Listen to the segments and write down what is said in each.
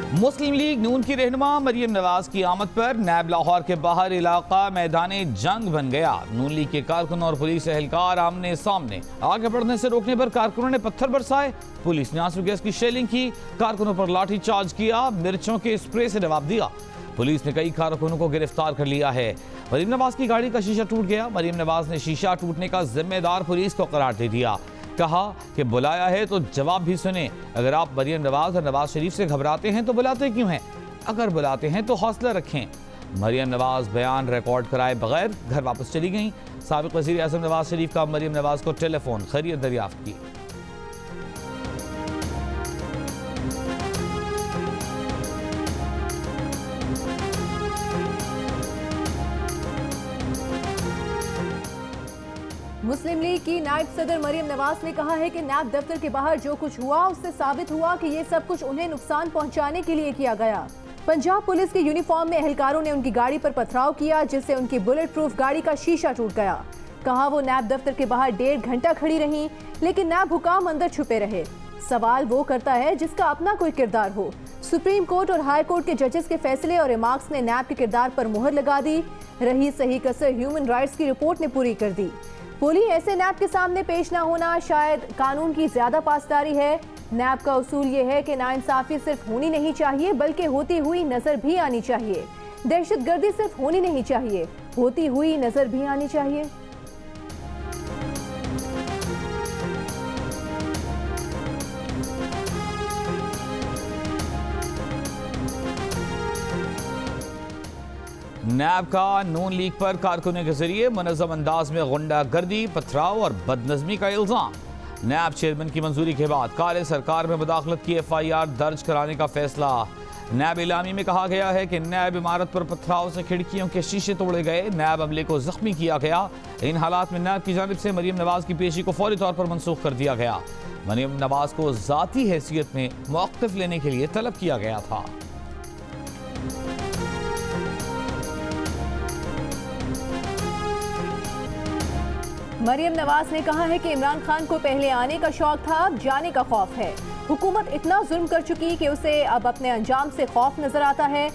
मुस्लिम league नून की रहनुमा मरियम नवाज की आमद पर नैब लाहौर के बाहर इलाका मैदाने जंग बन गया। नून लीग के कारकुन और पुलिस एहलकार आमने सामने। आगे बढ़ने से रोकने पर कारकुनों ने पत्थर बरसाए, पुलिस ने आंसू गैस की शेलिंग की, कारकुनों पर लाठी चार्ज किया, मिर्चों के स्प्रे से जवाब दिया। पुलिस ने कई कारकुनों को गिरफ्तार कर लिया है। मरियम नवाज की गाड़ी का शीशा टूट गया। मरियम नवाज ने शीशा टूटने का जिम्मेदार पुलिस को करार दे दिया। कहा कि बुलाया है तो जवाब भी सुने। अगर आप मरियम नवाज और नवाज शरीफ से घबराते हैं तो बुलाते क्यों हैं? अगर बुलाते हैं तो हौसला रखें। मरियम नवाज बयान रिकॉर्ड कराए बगैर घर वापस चली गईं। साबिक वज़ीर आज़म नवाज शरीफ का मरियम नवाज को टेलीफोन खैरियत दरियाफ्त की। मुस्लिम लीग की नायब सदर मरियम नवाज ने कहा है कि नैब दफ्तर के बाहर जो कुछ हुआ उससे साबित हुआ कि ये सब कुछ उन्हें नुकसान पहुंचाने के लिए किया गया। पंजाब पुलिस के यूनिफॉर्म में एहलकारों ने उनकी गाड़ी पर पथराव किया, जिससे उनकी बुलेट प्रूफ गाड़ी का शीशा टूट गया। कहा वो नैब दफ्तर के बाहर 1.5 घंटा खड़ी रहीं, लेकिन नैब हुकाम अंदर छुपे रहे। सवाल वो करता है जिसका अपना कोई किरदार हो। सुप्रीम कोर्ट और हाई कोर्ट के जजेस के फैसले और रिमार्क्स ने नैब के किरदार पर मुहर लगा दी। रही सही कसर ह्यूमन राइट्स की रिपोर्ट ने पूरी कर दी। बोली ऐसे नैब के सामने पेश ना होना शायद कानून की ज्यादा पासदारी है। नैब का उसूल ये है कि नाइंसाफी सिर्फ होनी नहीं चाहिए बल्कि होती हुई नजर भी आनी चाहिए। दहशतगर्दी सिर्फ होनी नहीं चाहिए, होती हुई नजर भी आनी चाहिए। नैब का नून लीग पर कारकुनों के जरिए मुनज़्ज़म अंदाज में गुंडागर्दी, पथराव और बदनज़मी का इल्जाम। नैब चेयरमैन की मंजूरी के बाद काले सरकार में मुदाखलत की FIR दर्ज कराने का फैसला। नैब इलामी में कहा गया है कि नैब इमारत पर पथराव से खिड़कियों के शीशे तोड़े गए, नैब अमले को जख्मी किया गया। इन हालात में नैब की जानिब से मरियम नवाज की पेशी को फौरी तौर पर मनसूख कर दिया गया। मरियम नवाज को ज़ाती हैसियत में मौक़िफ़ लेने के लिए तलब किया गया था। मरियम नवाज ने कहा है कि इमरान खान को पहले आने का शौक था, अब जाने का खौफ है। हुकूमत इतना जुल्म कर चुकी कि उसे अब अपने अंजाम से खौफ नजर आता है।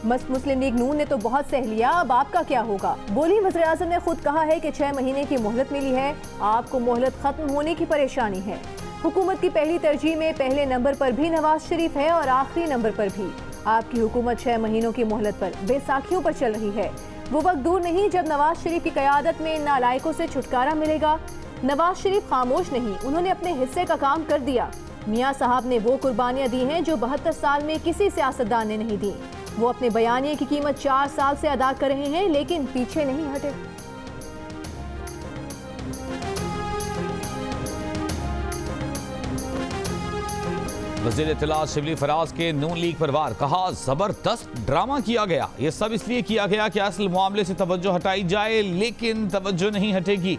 मुस्लिम लीग नून ने तो बहुत सह लिया, अब आपका क्या होगा? बोली वज़ीर आज़म ने खुद कहा है कि 6 महीने की मोहलत मिली है, आपको मोहलत खत्म होने की परेशानी है। हुकूमत की पहली तरजीह में पहले नंबर पर भी नवाज शरीफ है और आखिरी नंबर पर भी। आपकी हुकूमत 6 महीनों की मोहलत पर बेसाखियों पर चल रही है। वो वक्त दूर नहीं जब नवाज शरीफ की क़यादत में इन नालायकों से छुटकारा मिलेगा। नवाज शरीफ खामोश नहीं, उन्होंने अपने हिस्से का काम कर दिया। मियाँ साहब ने वो कुर्बानियाँ दी हैं जो 72 साल में किसी सियासतदान ने नहीं दी। वो अपने बयानिए की कीमत 4 साल से अदा कर रहे हैं, लेकिन पीछे नहीं हटे। वज़ीर इत्तलात शिबली फराज के नून लीग पर वार। कहा जबरदस्त ड्रामा किया गया, ये सब इसलिए किया गया कि असल मामले से तवज्जो हटाई जाए, लेकिन तवज्जो नहीं हटेगी।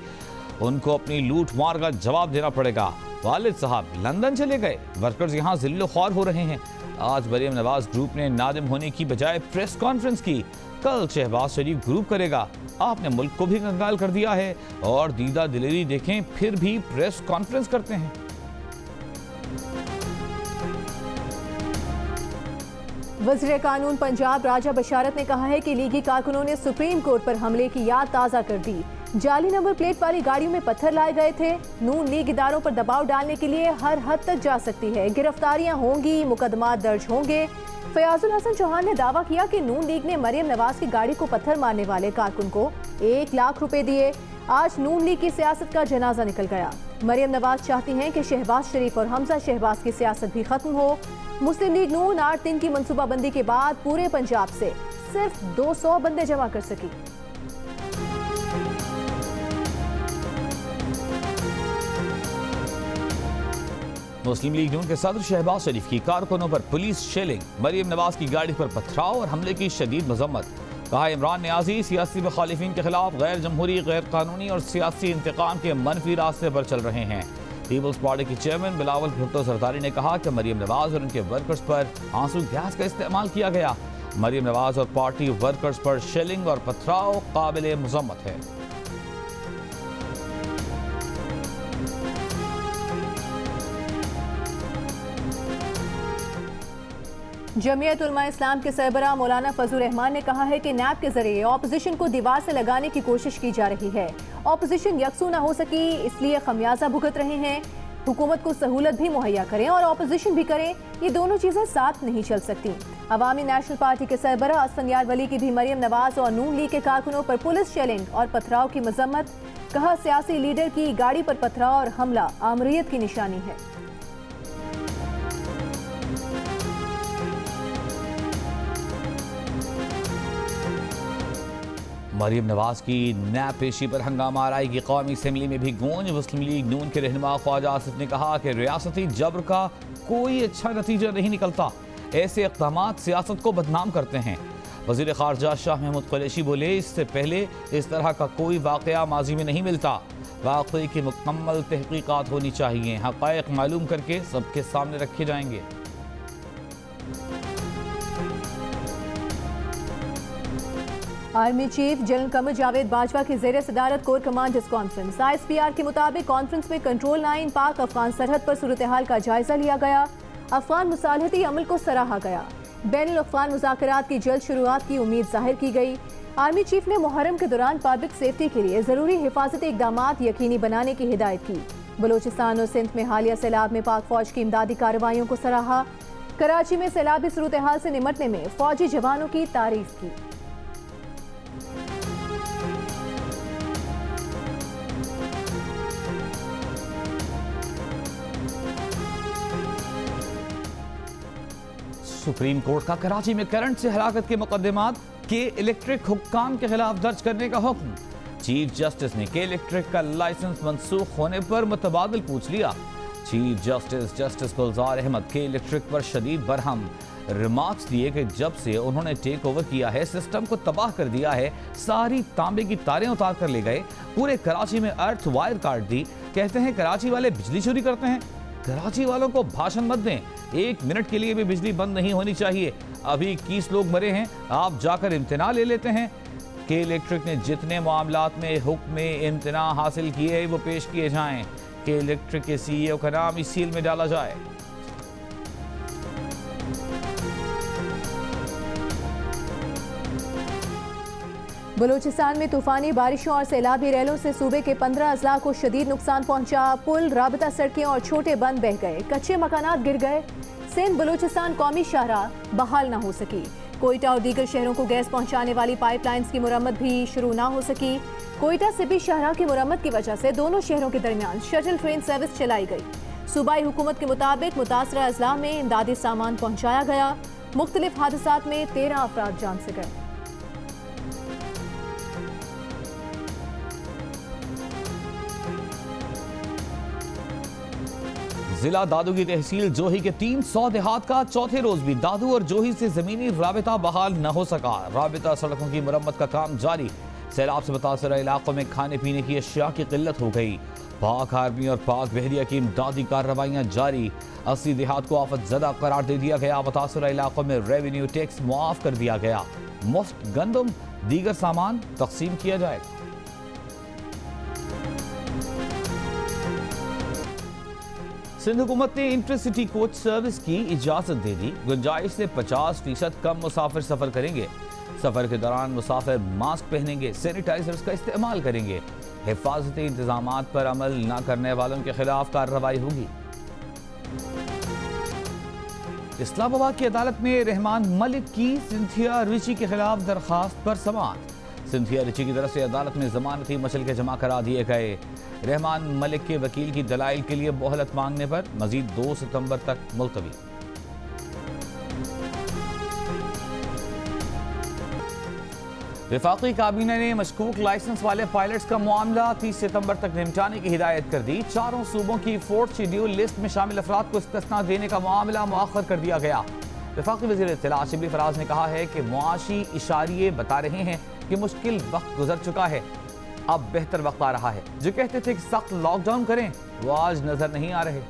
उनको अपनी लूट मार का जवाब देना पड़ेगा। वालिद साहब लंदन चले गए, वर्कर्स यहाँ जिल्लो ख्वार हो रहे हैं। आज मरियम नवाज ग्रुप ने नादिम होने की बजाय प्रेस कॉन्फ्रेंस की, कल शहबाज शरीफ ग्रुप करेगा। आपने मुल्क को भी कंगाल कर दिया है और दीदा दिलेरी देखें फिर भी प्रेस कॉन्फ्रेंस करते हैं। वज़ीर कानून पंजाब राजा बशारत ने कहा है कि लीगी कारकुनों ने सुप्रीम कोर्ट पर हमले की याद ताज़ा कर दी। जाली नंबर प्लेट वाली गाड़ियों में पत्थर लाए गए थे। नून लीग इदारों पर दबाव डालने के लिए हर हद तक जा सकती है। गिरफ्तारियां होंगी, मुकदमा दर्ज होंगे। फयाजुल हसन चौहान ने दावा किया कि नून लीग ने मरियम नवाज की गाड़ी को पत्थर मारने वाले कारकुन को 1 लाख रुपए दिए। आज नून लीग की सियासत का जनाजा निकल गया। मरियम नवाज चाहती हैं कि शहबाज शरीफ और हमजा शहबाज की सियासत भी खत्म हो। मुस्लिम लीग नून 8 दिन की मनसूबाबंदी के बाद पूरे पंजाब से सिर्फ 200 बंदे जमा कर सकी। मुस्लिम लीग नून के सदर शहबाज शरीफ की कारकुनों पर पुलिस शेलिंग, मरियम नवाज की गाड़ी पर पथराव और हमले की शदीद मजम्मत। कहा इमरान न्याजी सियासी मुखालिफिन के खिलाफ गैर जमहूरी, गैर कानूनी और सियासी इंतकाम के मनफी रास्ते पर चल रहे हैं। पीपल्स पार्टी की चेयरमैन बिलावल भुट्टो सरदारी ने कहा कि मरियम नवाज और उनके वर्कर्स पर आंसू गैस का इस्तेमाल किया गया। मरियम नवाज और पार्टी वर्कर्स पर शेलिंग और पथराव काबिल मजम्मत है। जमीयत उलमा इस्लाम के सरबराह मौलाना फजलुर रहमान ने कहा है कि नैब के जरिए ऑपोजिशन को दीवार से लगाने की कोशिश की जा रही है। ऑपोजिशन यकसू न हो सकी, इसलिए खमियाजा भुगत रहे हैं। हुकूमत को सहूलत भी मुहैया करें और ऑपोजिशन भी करें, ये दोनों चीजें साथ नहीं चल सकती। अवामी नेशनल पार्टी के सरबराह असफंयार वली की भी मरियम नवाज और नून लीग के कारकुनों पर पुलिस चैलेंज और पथराव की मजम्मत। कहा, सियासी लीडर की गाड़ी पर पथराव और हमला आमरीयत की निशानी है। मरियम नवाज की नैब पेशी पर हंगामा आराई की कौमी असम्बली में भी गूंज। मुस्लिम लीग नून के रहनुमा ख्वाजा आसिफ ने कहा कि रियासती जबर का कोई अच्छा नतीजा नहीं निकलता, ऐसे इक़दाम सियासत को बदनाम करते हैं। वज़ीर ख़ारजा शाह महमूद कुरैशी बोले, इससे पहले इस तरह का कोई वाक़या माजी में नहीं मिलता। वाक़े की मुकम्मल तहक़ीक़ात होनी चाहिए, हक़ाइक़ मालूम करके सबके सामने रखे जाएंगे। Army chief general Qamar Javed Bajwa की ज़ेर सदारत कोर कमांडर्स कॉन्फ्रेंस। ISPR के मुताबिक कॉन्फ्रेंस में कंट्रोल लाइन पाक अफगान सरहद पर सूरत हाल का जायजा लिया गया। अफगान मुसालहती अमल को सराहा गया। बैनुल अफ़गान मुज़ाकरात की जल्द शुरुआत की उम्मीद जाहिर की गई। आर्मी चीफ ने मुहर्रम के दौरान पब्लिक सेफ्टी के लिए ज़रूरी हिफाजती इक़दामात यकीनी बनाने की हिदायत की। बलोचिस्तान और सिंध में हालिया सैलाब में पाक फौज की इमदादी कार्रवाइयों को सराहा। कराची में सैलाबी सूरत हाल से निमटने में फौजी जवानों की तारीफ की। सुप्रीम कोर्ट का कराची में करंट से हलाकत के मुकदमात के इलेक्ट्रिक हुक्काम के खिलाफ दर्ज करने का हुक्म। चीफ जस्टिस ने के इलेक्ट्रिक का लाइसेंस मनसूख होने पर मुतबादिल पूछ लिया। चीफ जस्टिस जस्टिस गुलजार अहमद के इलेक्ट्रिक पर शदीद बरहम रिमार्क्स दिए कि जब से उन्होंने टेक ओवर किया है, सिस्टम को तबाह कर दिया है, सारी तांबे की तारें उतार कर ले गए, पूरे कराची में अर्थ वायर काट दी। कहते हैं कराची वाले बिजली चोरी करते हैं। कराची वालों को भाषण मत दें, 1 मिनट के लिए भी बिजली बंद नहीं होनी चाहिए। अभी 21 लोग मरे हैं, आप जाकर इम्तिना ले लेते हैं। के इलेक्ट्रिक ने जितने मामलात में हुक्म इम्तिना हासिल किए वो पेश किए जाएं। के इलेक्ट्रिक के CEO का नाम इस सील में डाला जाए। बलूचिस्तान में तूफानी बारिशों और सैलाबी रैलों से सूबे के 15 अजला को शदीद नुकसान पहुंचा। पुल, राबता सड़कें और छोटे बंद बह गए, कच्चे मकानात गिर गए। सिंध बलूचिस्तान कौमी शाहराह बहाल न हो सकी। कोयटा और दीगर शहरों को गैस पहुंचाने वाली पाइपलाइंस की मुरम्मत भी शुरू न हो सकी। कोयटा से भी शाहराह की मुरम्मत की वजह से दोनों शहरों के दरमियान शटल ट्रेन सर्विस चलाई गई। सूबाई हुकूमत के मुताबिक मुतासरा अजला में इमदादी सामान पहुंचाया गया। मुख्तलिफ हादसात में 13 अफराद जान से गए। जिला दादू की तहसील जोही के 300 देहात का चौथे रोज भी दादू और जोही से जमीनी राबिता बहाल न हो सका। राबिता सड़कों की मुरम्मत का काम जारी। सैलाब से मुतासर इलाकों में खाने पीने की अशिया की किल्लत हो गई। पाक आर्मी और पाक बहरिया की इमदादी कार्रवाइयाँ जारी। 80 देहात को आफत ज़दा करार दे दिया गया। मुतासर इलाकों में रेवेन्यू टैक्स मुआफ कर दिया गया। मुफ्त गंदम दीगर सामान तकसीम किया जाएगा। सिंध हुकूमत ने इंटरसिटी कोच सर्विस की इजाजत दे दी। गुंजाइश से 50% कम मुसाफिर सफर करेंगे। सफर के दौरान मुसाफिर मास्क पहनेंगे, सैनिटाइजर्स का इस्तेमाल करेंगे। हिफाजती इंतजामात पर अमल न करने वालों के खिलाफ कार्रवाई होगी। इस्लामाबाद की अदालत में रहमान मलिक की सिंथिया रिची के खिलाफ दरखास्त पर समाअत। सिंथिया रिची की तरफ से अदालत में जमानती मसलके जमा करा दिए गए। रहमान मलिक के वकील की दलाइल के लिए मोहलत मांगने पर मजीद 2 सितंबर तक मुलतवी। वफाकी काबीना ने मशकूक लाइसेंस वाले पायलट्स का मामला 30 सितंबर तक निपटाने की हिदायत कर दी। 4 सूबों की 4th शेड्यूल लिस्ट में शामिल अफराद को इस्तिस्ना देने का मामला मुअख्खर कर दिया गया। वफाकी वज़ीर इत्तला शिबली फराज ने कहा है कि मुआशी इशारिये बता रहे हैं कि मुश्किल वक्त गुजर चुका है, अब बेहतर वक्त आ रहा है। जो कहते थे कि सख्त लॉकडाउन करें, वो आज नजर नहीं आ रहे।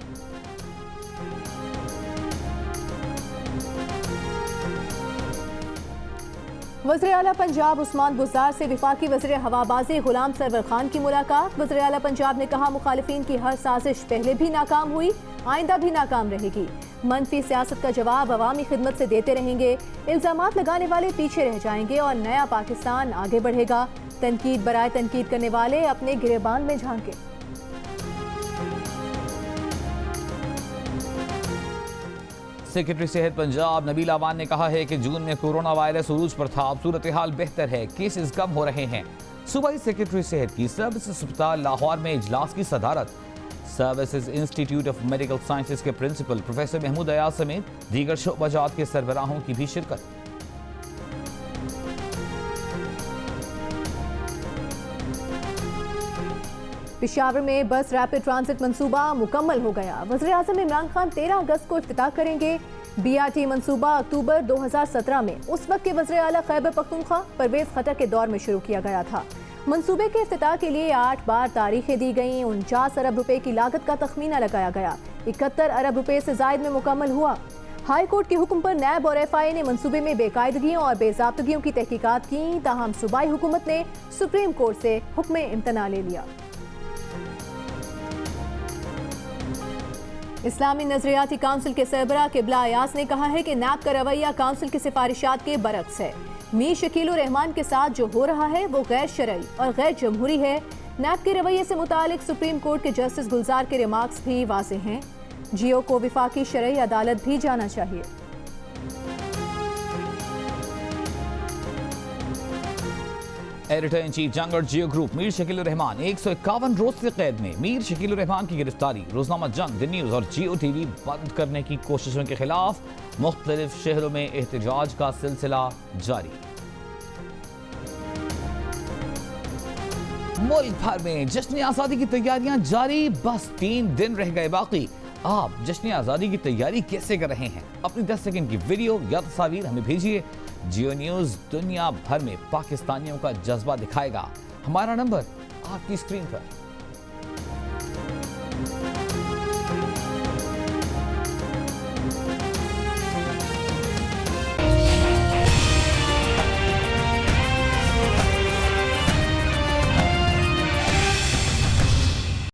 वज़ीर आला पंजाब उस्मान बुज़दार से वफाकी वज़ीर हवाबाजी गुलाम सरवर खान की मुलाकात। वज़ीर आला पंजाब ने कहा, मुखालिफिन की हर साजिश पहले भी नाकाम हुई, आइंदा भी नाकाम रहेगी। मनफी सियासत का जवाब अवामी खिदमत से देते रहेंगे। इल्जामात लगाने वाले पीछे रह जाएंगे और नया पाकिस्तान आगे बढ़ेगा। तनकीद बराए तनकीद करने वाले अपने गिरेबान में झांके। सेक्रेटरी सेहत पंजाब नबील आवान ने कहा है कि जून में कोरोना वायरस उरूज पर था, अब सूरत हाल बेहतर है, केसेस कम हो रहे हैं। सूबाई सेक्रेटरी सेहत की सर्विस अस्पताल लाहौर में इजलास की सदारत। Services institute of medical sciences के प्रिंसिपल प्रोफेसर महमूद अयाज समेत दीगर शोबाजात के सरबराहों की भी शिरकत। पेशावर में बस रैपिड ट्रांजिट मंसूबा मुकम्मल हो गया। वज़ीर-ए-आज़म इमरान खान 13 अगस्त को इफ्तिताह करेंगे। BRT मंसूबा अक्टूबर 2017 में उस वक्त के वज़ीर आला खैबर पख्तूनख्वा परवेज खटर के दौर में शुरू किया गया था। मंसूबे के इफ्तिताह के लिए 8 बार तारीखें दी गईं। 49 अरब रुपए की लागत का तखमीना लगाया गया। 71 अरब रुपए से जायद में मुकम्मल हुआ। हाई कोर्ट के हुक्म पर नैब और FIA ने मंसूबे में बेकायदगियों और बेज़ाब्तगियों की तहकीकात की, ताहम सूबाई हुकूमत ने सुप्रीम कोर्ट से हुक्म इम्तना ले लिया। इस्लामी नजरियाती काउंसिल के सरबराह किबला अयाज ने कहा है कि नैब का रवैया काउंसिल की सिफारिशात के बरक्स है। मीर शकील उर रहमान के साथ जो हो रहा है वो गैर शरई और गैर जमहूरी है। नैब के रवैये से मुतालिक सुप्रीम कोर्ट के जस्टिस गुलजार के रिमार्क्स भी वाज़ेह हैं। जियो को विफाकी शरई अदालत भी जाना चाहिए। एडिटर इन चीफ जंग और जियो ग्रुप मीर शकील रहमान 151 रोज से कैद में। मीर शकील रहमान की गिरफ्तारी, रोजनामा जंग, द न्यूज और जियो टीवी बंद करने की कोशिशों के खिलाफ मुख्तलिफ शहरों में एहतजाज का सिलसिला जारी। मुल्क भर में जश्न आज़ादी की तैयारियां जारी, बस 3 दिन रह गए बाकी। आप जश्न आज़ादी की तैयारी कैसे कर रहे हैं? अपनी 10 सेकंड की वीडियो या तस्वीर हमें भेजिए। जियो न्यूज दुनिया भर में पाकिस्तानियों का जज्बा दिखाएगा। हमारा नंबर आपकी स्क्रीन पर।